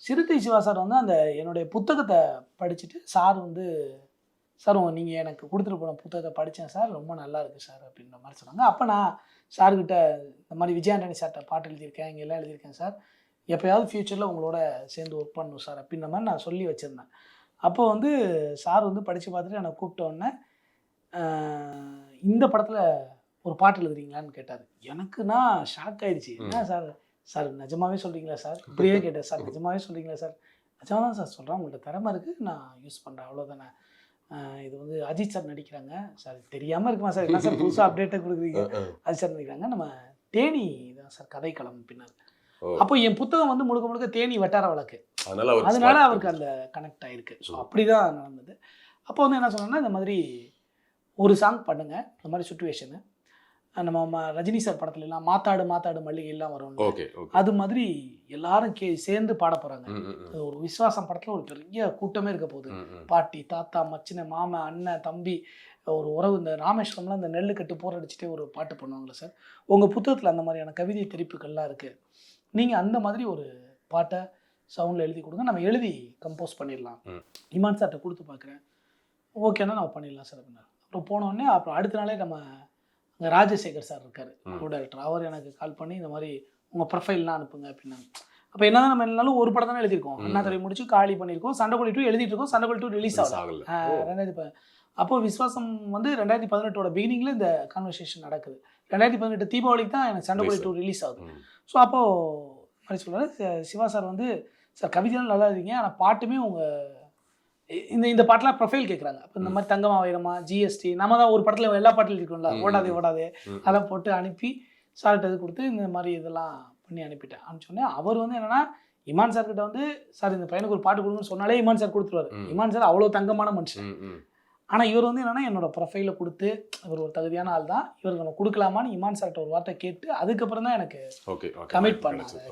Siruthai Siva sir வந்து அந்த என்னுடைய புத்தகத்தை படிச்சுட்டு சார் வந்து சார் நீங்கள் எனக்கு கொடுத்துட்டு போன புத்தகத்தை படித்தேன் சார், ரொம்ப நல்லா இருக்குது சார் அப்படின்ற மாதிரி சொன்னாங்க. அப்போ நான் சார்கிட்ட இந்த மாதிரி விஜய் ஆண்டனி சார்கிட்ட பாட்டு எழுதியிருக்கேன், இங்கே எல்லாம் எழுதியிருக்கேன் சார், எப்போயாவது ஃப்யூச்சரில் உங்களோட சேர்ந்து ஒர்க் பண்ணணும் சார் அப்படின்ற மாதிரி நான் சொல்லி வச்சுருந்தேன். அப்போ வந்து சார் வந்து படித்து பார்த்துட்டு என்னை கூப்பிட்ட உடனே இந்த படத்தில் ஒரு பாட்டு எழுதுறீங்களான்னு கேட்டார். எனக்குன்னா ஷாக் ஆகிடுச்சு. என்ன சார், சார் நிஜமாகவே சொல்கிறீங்களா சார்? இப்படியே கேட்டேன். சார் நிஜமாகவே சொல்கிறீங்களா சார்? நிஜமாக தான் சார் சொல்கிறேன், உங்கள்கிட்ட திறமை இருக்குது, நான் யூஸ் பண்ணுறேன், அவ்வளோதானே. இது வந்து அஜித் சார் நடிக்கிறாங்க சார், தெரியாமல் இருக்குமா சார், என்ன சார் புதுசாக அப்டேட்டாக கொடுக்குறீங்க, அஜித் சார் நடிக்கிறாங்க, நம்ம தேனி தான் சார் கதைக்களம் பின்னர். அப்போ என் புத்தகம் வந்து முழுக்க முழுக்க தேனி வட்டார வழக்கு, அதனால அவருக்கு அந்த கனெக்ட் ஆகிருக்கு. ஸோ அப்படி தான் நடந்தது. அப்போ வந்து என்ன சொன்னேன்னா, இந்த மாதிரி ஒரு சாங் பண்ணுங்க, இந்த மாதிரி சுச்சுவேஷனு நம்ம ரஜினி சார் படத்துலலாம் மாத்தாடு மாத்தாடு மல்லிகைலாம் வரும், அது மாதிரி எல்லாரும் சேர்ந்து பாட போகிறாங்க. ஒரு விஸ்வாசம் படத்தில் ஒரு பெரிய கூட்டமே இருக்க போகுது, பாட்டி தாத்தா மச்சின மாமன் அண்ணன் தம்பி ஒரு உறவு. இந்த ராமேஸ்வரம்லாம் இந்த நெல்லு கட்டு போர் அடிச்சுட்டே ஒரு பாட்டு பண்ணுவாங்களே சார், உங்கள் புத்தகத்தில் அந்த மாதிரியான கவிதை தெரிப்புகள்லாம் இருக்குது, நீங்கள் அந்த மாதிரி ஒரு பாட்டை சவுண்டில் எழுதி கொடுங்க, நம்ம எழுதி கம்போஸ் பண்ணிடலாம். இமான் சார்கிட்ட கொடுத்து பார்க்குறேன், ஓகேன்னா நம்ம பண்ணிடலாம் சார் அப்படின்னா. அப்புறம் போனோடனே அப்புறம் அடுத்த நாளே நம்ம அங்கே ராஜசேகர் சார் இருக்கார், கோ டைரக்டர், அவர் எனக்கு கால் பண்ணி இந்த மாதிரி உங்கள் ப்ரொஃபைல்லாம் அனுப்புங்க அப்படின்னாங்க. அப்போ என்ன தான் நம்ம என்னாலும் ஒரு படம் தானே எழுதியிருக்கோம், அண்ணாதுரை முடிச்சு காலி பண்ணியிருக்கோம், சண்டைக்கோழி 2 எழுதிட்டு இருக்கோம், சண்டைக்கோழி 2 ரிலீஸ் ஆகல 2010. அப்போ விஸ்வாசம் வந்து 2018ஓட பிகினிங்கில் இந்த கான்வர்சேஷன் நடக்குது. 2018 தீபாவளிக்கு தான் எனக்கு சண்டைக்கோழி 2 ரிலீஸ் ஆகுது. ஸோ அப்போது மாதிரி சொல்கிறார் சிவா சார் வந்து, சார் கவிதைலாம் நல்லா இருக்கீங்க, ஆனால் பாட்டுமே உங்கள் இந்த பாட்டெலாம் ப்ரொஃபைல் கேட்குறாங்க. அப்போ இந்த மாதிரி தங்கமா வைரமா ஜிஎஸ்டி நம்ம தான் ஒரு படத்தில் எல்லா பாட்டிலும் இருக்கோம்ல, ஓடாதே ஓடாதே அதெல்லாம் போட்டு அனுப்பி சார்கிட்ட இது கொடுத்து இந்த மாதிரி இதெல்லாம் பண்ணி அனுப்பிட்டேன். அனுப்பிச்சோடனே அவர் வந்து என்னென்னா, இமான் சார்கிட்ட வந்து சார் இந்த பையனுக்கு ஒரு பாட்டு கொடுங்கன்னு சொன்னாலே இமான் சார் கொடுத்துருவார். இமான் சார் அவ்வளோ தங்கமான மனுஷன். ஆனால் இவர் வந்து என்னென்னா, என்னோட ப்ரொஃபைலை கொடுத்து இவர் ஒரு தகுதியான ஆள் தான், இவருக்கு நம்ம கொடுக்கலாமான்னு இமான் சார்கிட்ட ஒரு வார்த்தை கேட்டு அதுக்கப்புறம் தான் எனக்கு கமிட் பண்ணாங்க.